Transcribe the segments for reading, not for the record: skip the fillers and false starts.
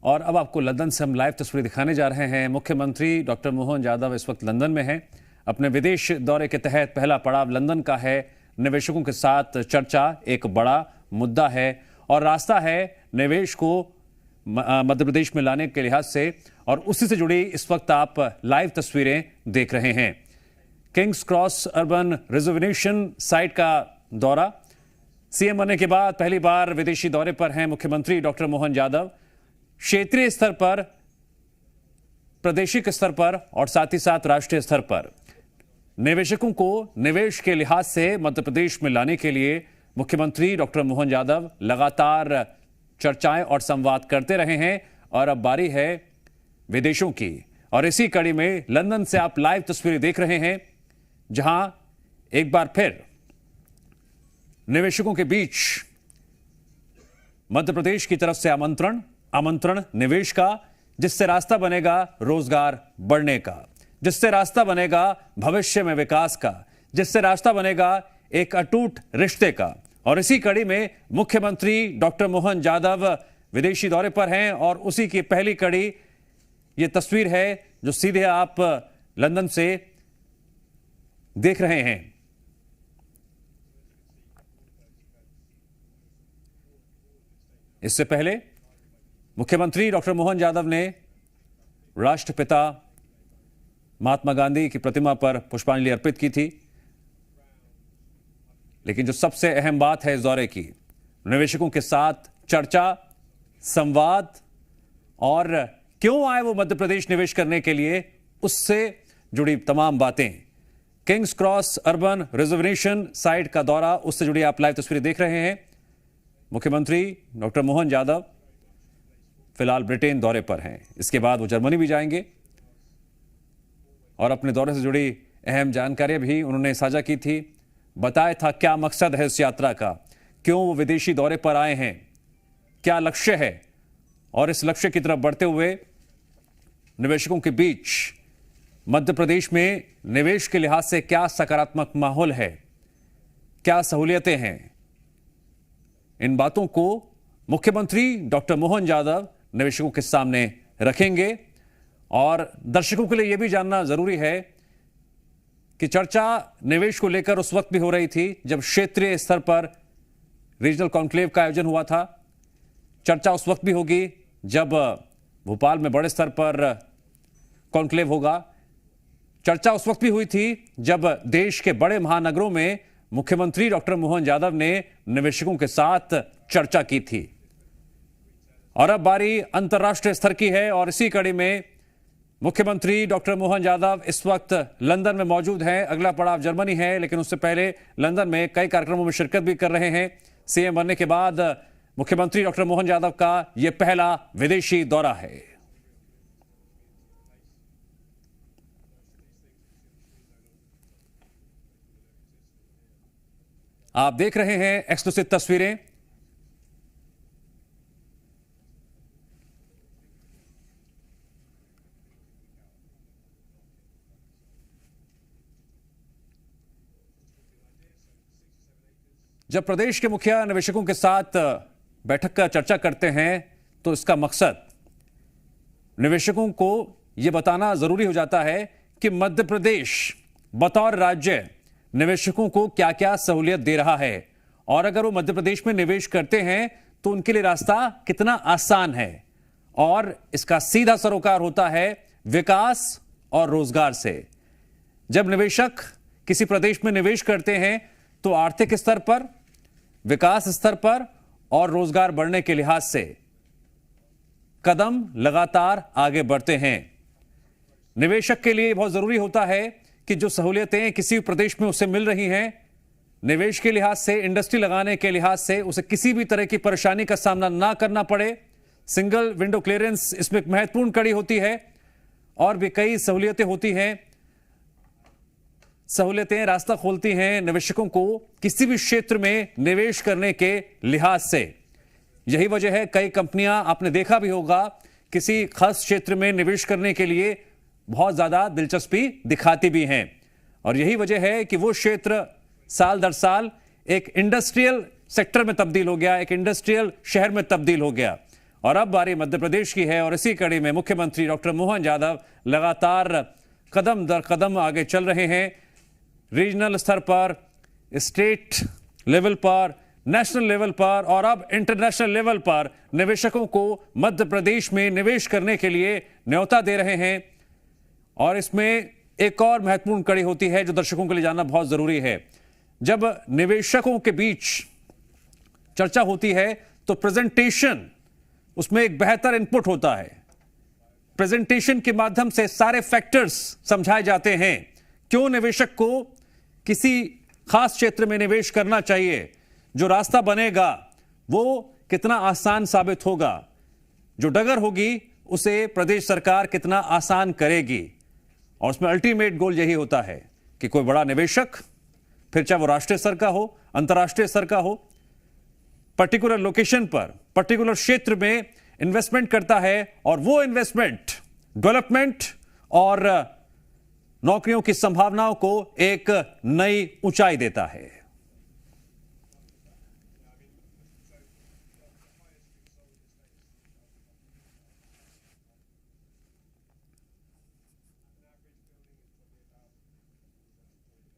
और अब आपको लंदन से हम लाइव तस्वीर दिखाने जा रहे हैं। मुख्यमंत्री डॉक्टर मोहन यादव इस वक्त लंदन में हैं। अपने विदेश दौरे के तहत पहला पड़ाव लंदन का है। निवेशकों के साथ चर्चा एक बड़ा मुद्दा है और रास्ता है निवेश को मध्य प्रदेश में लाने के लिहाज से, और उसी से जुड़ी इस वक्त आप लाइव तस्वीरें देख रहे हैं। Kings cross urban reservation site का दौरा, सीएम बनने के बाद पहली बार विदेशी दौरे पर हैं मुख्यमंत्री डॉक्टर मोहन यादव। क्षेत्रीय स्तर पर, प्रादेशिक स्तर पर और साथ ही साथ राष्ट्रीय स्तर पर निवेशकों को निवेश के लिहाज से मध्य प्रदेश में लाने के लिए मुख्यमंत्री डॉक्टर मोहन यादव लगातार चर्चाएं और संवाद करते रहे हैं। और अब बारी है विदेशों की, और इसी कड़ी में लंदन से आप लाइव तस्वीरें देख रहे हैं, जहां एक बार फिर निवेशकों के बीच मध्य प्रदेश की तरफ से आमंत्रण निवेश का, जिससे रास्ता बनेगा रोजगार बढ़ने का, जिससे रास्ता बनेगा भविष्य में विकास का, जिससे रास्ता बनेगा एक अटूट रिश्ते का। और इसी कड़ी में मुख्यमंत्री डॉक्टर मोहन यादव विदेशी दौरे पर हैं और उसी की पहली कड़ी यह तस्वीर है जो सीधे आप लंदन से देख रहे हैं। इससे पहले मुख्यमंत्री डॉक्टर मोहन यादव ने राष्ट्रपिता महात्मा गांधी की प्रतिमा पर पुष्पांजलि अर्पित की थी। लेकिन जो सबसे अहम बात है इस दौरे की, निवेशकों के साथ चर्चा, संवाद और क्यों आए वो मध्य प्रदेश निवेश करने के लिए, उससे जुड़ी तमाम बातें। Kings cross urban reservation site का दौरा, उससे जुड़ी आप लाइव तस्वीरें देख रहे हैं। मुख्यमंत्री डॉक्टर मोहन यादव फिलहाल ब्रिटेन दौरे पर हैं। इसके बाद वो जर्मनी भी जाएंगे और अपने दौरे से जुड़ी अहम जानकारियां भी उन्होंने साझा की थी। बताया था क्या मकसद है इस यात्रा का, क्यों वो विदेशी दौरे पर आए हैं, क्या लक्ष्य है, और इस लक्ष्य की तरफ बढ़ते हुए निवेशकों के बीच मध्य प्रदेश में निवेश के लिहाज से क्या सकारात्मक माहौल है, क्या सहूलियतें हैं। इन बातों को मुख्यमंत्री डॉक्टर मोहन यादव निवेशकों के सामने रखेंगे। और दर्शकों के लिए यह भी जानना जरूरी है कि चर्चा निवेश को लेकर उस वक्त भी हो रही थी जब क्षेत्रीय स्तर पर रीजनल कॉन्क्लेव का आयोजन हुआ था। चर्चा उस वक्त भी होगी जब भोपाल में बड़े स्तर पर कॉन्क्लेव होगा। चर्चा उस वक्त भी हुई थी जब देश के बड़े महानगरों में मुख्यमंत्री डॉक्टर मोहन यादव ने निवेशकों के साथ चर्चा की थी। और अब बारी अंतर्राष्ट्रीय स्तर की है और इसी कड़ी में मुख्यमंत्री डॉक्टर मोहन यादव इस वक्त लंदन में मौजूद हैं। अगला पड़ाव जर्मनी है, लेकिन उससे पहले लंदन में कई कार्यक्रमों में शिरकत भी कर रहे हैं। सीएम बनने के बाद मुख्यमंत्री डॉक्टर मोहन यादव का यह पहला विदेशी दौरा है। आप देख रहे हैं एक्सक्लूसिव तस्वीरें। जब प्रदेश के मुखिया निवेशकों के साथ बैठक का चर्चा करते हैं तो इसका मकसद निवेशकों को यह बताना जरूरी हो जाता है कि मध्य प्रदेश बतौर राज्य निवेशकों को क्या क्या सहूलियत दे रहा है, और अगर वो मध्य प्रदेश में निवेश करते हैं तो उनके लिए रास्ता कितना आसान है। और इसका सीधा सरोकार होता है विकास और रोजगार से। जब निवेशक किसी प्रदेश में निवेश करते हैं तो आर्थिक स्तर पर, विकास स्तर पर और रोजगार बढ़ने के लिहाज से कदम लगातार आगे बढ़ते हैं। निवेशक के लिए बहुत जरूरी होता है कि जो सहूलियतें किसी प्रदेश में उसे मिल रही हैं, निवेश के लिहाज से, इंडस्ट्री लगाने के लिहाज से उसे किसी भी तरह की परेशानी का सामना ना करना पड़े। सिंगल विंडो क्लियरेंस इसमें एक महत्वपूर्ण कड़ी होती है, और भी कई सहूलियतें होती हैं। सहूलियतें रास्ता खोलती हैं निवेशकों को किसी भी क्षेत्र में निवेश करने के लिहाज से। यही वजह है कई कंपनियां, आपने देखा भी होगा, किसी खास क्षेत्र में निवेश करने के लिए बहुत ज्यादा दिलचस्पी दिखाती भी हैं। और यही वजह है कि वो क्षेत्र साल दर साल एक इंडस्ट्रियल सेक्टर में तब्दील हो गया, एक इंडस्ट्रियल शहर में तब्दील हो गया। और अब बारी मध्य प्रदेश की है और इसी कड़ी में मुख्यमंत्री डॉक्टर मोहन यादव लगातार कदम दर कदम आगे चल रहे हैं। रीजनल स्तर पर, स्टेट लेवल पर, नेशनल लेवल पर और अब इंटरनेशनल लेवल पर निवेशकों को मध्य प्रदेश में निवेश करने के लिए न्योता दे रहे हैं। और इसमें एक और महत्वपूर्ण कड़ी होती है जो दर्शकों के लिए जानना बहुत जरूरी है। जब निवेशकों के बीच चर्चा होती है तो प्रेजेंटेशन, उसमें एक बेहतर इनपुट होता है। प्रेजेंटेशन के माध्यम से सारे फैक्टर्स समझाए जाते हैं। क्यों निवेशक को किसी खास क्षेत्र में निवेश करना चाहिए, जो रास्ता बनेगा वो कितना आसान साबित होगा, जो डगर होगी उसे प्रदेश सरकार कितना आसान करेगी। और उसमें अल्टीमेट गोल यही होता है कि कोई बड़ा निवेशक, फिर चाहे वो राष्ट्रीय स्तर का हो, अंतर्राष्ट्रीय स्तर का हो, पर्टिकुलर लोकेशन पर, पर्टिकुलर क्षेत्र में इन्वेस्टमेंट करता है और वो इन्वेस्टमेंट डेवलपमेंट और नौकरियों की संभावनाओं को एक नई ऊंचाई देता है।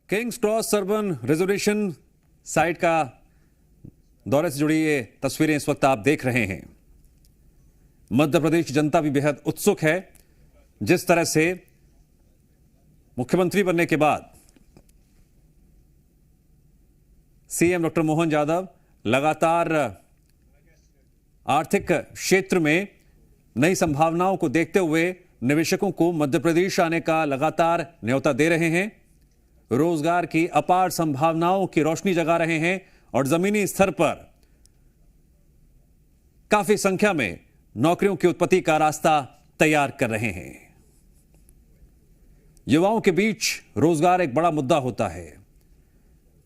Kings cross urban reservation site का दौरे से जुड़ी ये तस्वीरें इस वक्त आप देख रहे हैं। मध्य प्रदेश की जनता भी बेहद उत्सुक है। जिस तरह से मुख्यमंत्री बनने के बाद सीएम डॉक्टर मोहन यादव लगातार आर्थिक क्षेत्र में नई संभावनाओं को देखते हुए निवेशकों को मध्य प्रदेश आने का लगातार न्योता दे रहे हैं, रोजगार की अपार संभावनाओं की रोशनी जगा रहे हैं और जमीनी स्तर पर काफी संख्या में नौकरियों की उत्पत्ति का रास्ता तैयार कर रहे हैं। युवाओं के बीच रोजगार एक बड़ा मुद्दा होता है।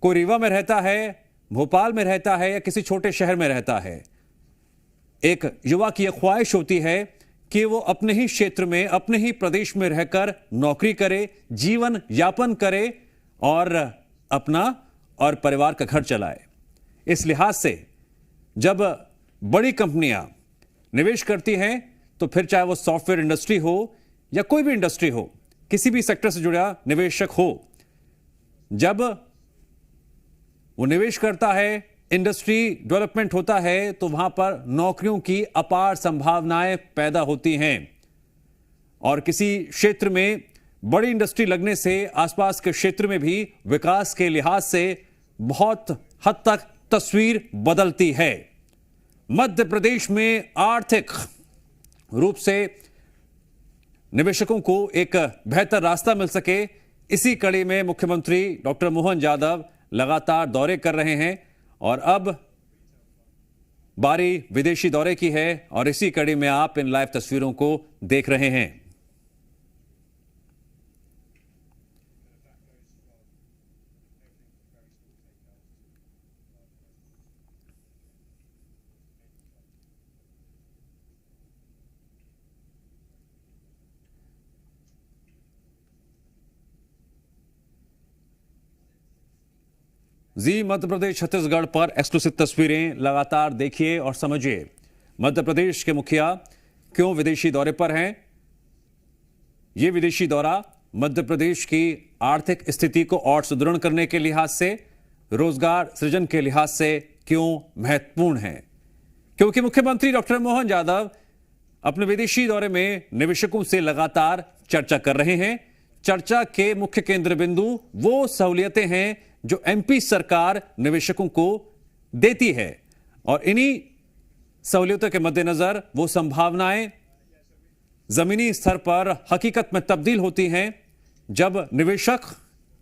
कोई रीवा में रहता है, भोपाल में रहता है या किसी छोटे शहर में रहता है, एक युवा की यह ख्वाहिश होती है कि वो अपने ही क्षेत्र में, अपने ही प्रदेश में रहकर नौकरी करे, जीवन यापन करे और अपना और परिवार का घर चलाए। इस लिहाज से जब बड़ी कंपनियां निवेश करती हैं तो फिर चाहे वो सॉफ्टवेयर इंडस्ट्री हो या कोई भी इंडस्ट्री हो, किसी भी सेक्टर से जुड़ा निवेशक हो, जब वो निवेश करता है, इंडस्ट्री डेवलपमेंट होता है तो वहां पर नौकरियों की अपार संभावनाएं पैदा होती हैं। और किसी क्षेत्र में बड़ी इंडस्ट्री लगने से आसपास के क्षेत्र में भी विकास के लिहाज से बहुत हद तक तस्वीर बदलती है। मध्य प्रदेश में आर्थिक रूप से निवेशकों को एक बेहतर रास्ता मिल सके, इसी कड़ी में मुख्यमंत्री डॉक्टर मोहन यादव लगातार दौरे कर रहे हैं और अब बारी विदेशी दौरे की है और इसी कड़ी में आप इन लाइव तस्वीरों को देख रहे हैं। जी मध्य प्रदेश छत्तीसगढ़ पर एक्सक्लूसिव तस्वीरें लगातार देखिए और समझिए। मध्य प्रदेश के मुखिया क्यों विदेशी दौरे पर हैं? यह विदेशी दौरा मध्य प्रदेश की आर्थिक स्थिति को और सुदृढ़ करने के लिहाज से, रोजगार सृजन के लिहाज से क्यों महत्वपूर्ण है? क्योंकि मुख्यमंत्री डॉक्टर मोहन यादव अपने विदेशी दौरे में निवेशकों से लगातार चर्चा कर रहे हैं। चर्चा के मुख्य केंद्र बिंदु वो सहूलियतें हैं जो एमपी सरकार निवेशकों को देती है और इन्हीं सहूलियतों के मद्देनजर वो संभावनाएं जमीनी स्तर पर हकीकत में तब्दील होती हैं जब निवेशक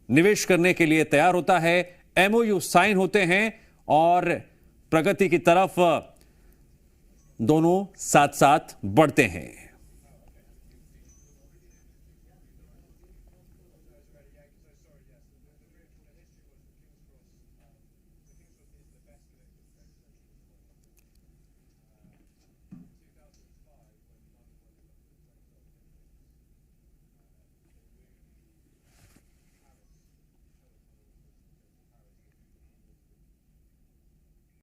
निवेश करने के लिए तैयार होता है, एमओयू साइन होते हैं और प्रगति की तरफ दोनों साथ साथ बढ़ते हैं।